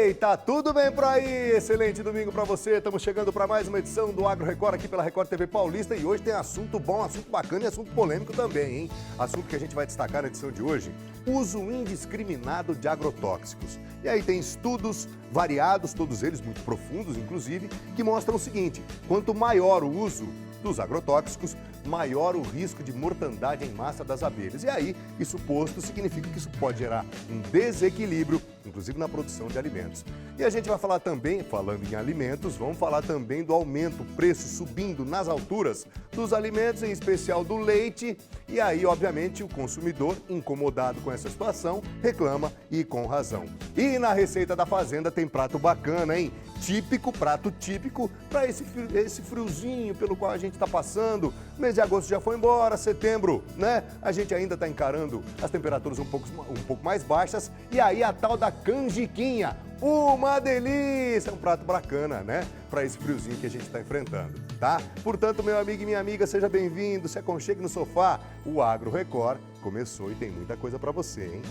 Ei, tá tudo bem por aí? Excelente domingo pra você. Estamos chegando para mais uma edição do Agro Record aqui pela Record TV Paulista e hoje tem assunto bom, assunto bacana e assunto polêmico também, hein? Assunto que a gente vai destacar na edição de hoje: uso indiscriminado de agrotóxicos. E aí tem estudos variados, todos eles muito profundos, inclusive, que mostram o seguinte: quanto maior o uso dos agrotóxicos, maior o risco de mortandade em massa das abelhas. E aí, isso posto, significa que isso pode gerar um desequilíbrio, inclusive na produção de alimentos. E a gente vai falar também, falando em alimentos, vamos falar também do aumento, preço subindo nas alturas dos alimentos, em especial do leite. E aí, obviamente, o consumidor, incomodado com essa situação, reclama e com razão. E na Receita da Fazenda tem prato bacana, hein? Típico, prato típico para esse friozinho pelo qual a gente está passando. O mês de agosto já foi embora, setembro, né? A gente ainda está encarando as temperaturas um pouco mais baixas. E aí a tal da canjiquinha, uma delícia! É um prato bacana, né? Para esse friozinho que a gente está enfrentando, tá? Portanto, meu amigo e minha amiga, seja bem-vindo, se aconchegue no sofá. O Agro Record começou e tem muita coisa para você, hein?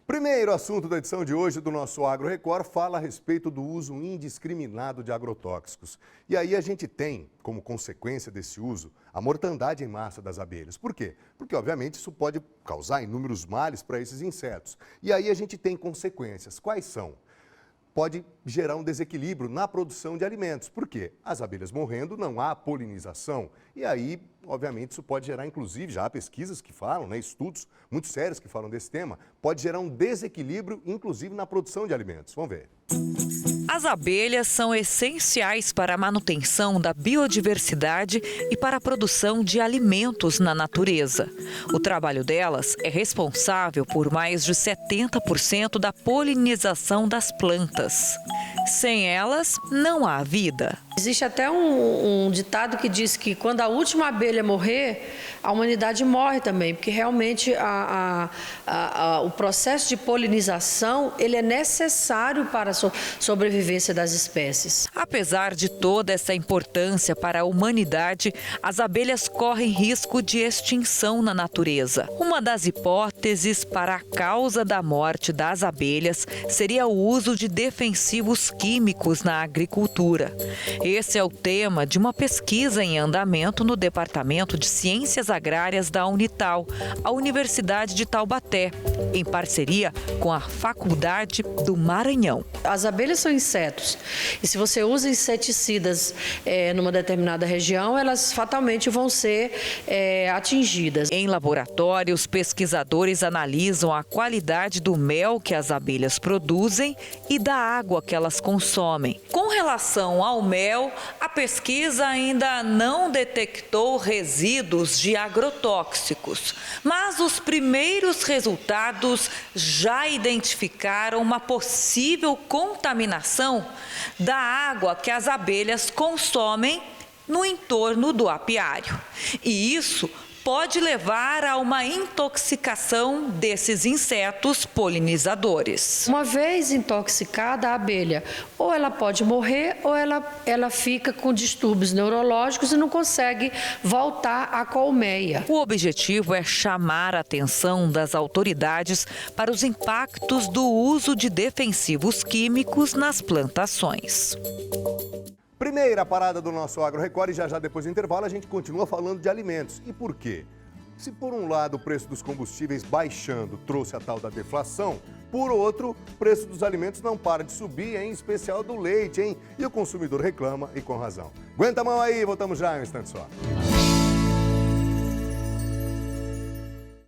Primeiro assunto da edição de hoje do nosso Agro Record fala a respeito do uso indiscriminado de agrotóxicos. E aí a gente tem, como consequência desse uso, a mortandade em massa das abelhas. Por quê? Porque, obviamente, isso pode causar inúmeros males para esses insetos. E aí a gente tem consequências. Quais são? Pode gerar um desequilíbrio na produção de alimentos. Por quê? As abelhas morrendo, não há polinização. E aí, obviamente, isso pode gerar, inclusive, já há pesquisas que falam, né, estudos muito sérios que falam desse tema, pode gerar um desequilíbrio, inclusive, na produção de alimentos. Vamos ver. As abelhas são essenciais para a manutenção da biodiversidade e para a produção de alimentos na natureza. O trabalho delas é responsável por mais de 70% da polinização das plantas. Sem elas, não há vida. Existe até um ditado que diz que quando a última abelha morrer, a humanidade morre também, porque realmente o processo de polinização ele é necessário para a sobrevivência das espécies. Apesar de toda essa importância para a humanidade, as abelhas correm risco de extinção na natureza. Uma das hipóteses para a causa da morte das abelhas seria o uso de defensivos químicos na agricultura. Esse é o tema de uma pesquisa em andamento no Departamento de Ciências Agrárias da Unital, a Universidade de Taubaté, em parceria com a Faculdade do Maranhão. As abelhas são insetos e se você usa inseticidas numa determinada região, elas fatalmente vão ser atingidas. Em laboratório, os pesquisadores analisam a qualidade do mel que as abelhas produzem e da água que elas consomem. Com relação ao mel, a pesquisa ainda não detectou resíduos de agrotóxicos, mas os primeiros resultados já identificaram uma possível contaminação da água que as abelhas consomem no entorno do apiário. E isso pode levar a uma intoxicação desses insetos polinizadores. Uma vez intoxicada a abelha, ou ela pode morrer ou ela fica com distúrbios neurológicos e não consegue voltar à colmeia. O objetivo é chamar a atenção das autoridades para os impactos do uso de defensivos químicos nas plantações. Primeira parada do nosso Agro Record e já depois do intervalo a gente continua falando de alimentos. E por quê? Se por um lado o preço dos combustíveis baixando trouxe a tal da deflação, por outro, o preço dos alimentos não para de subir, em especial do leite, hein? E o consumidor reclama e com razão. Aguenta a mão aí, voltamos já em um instante só.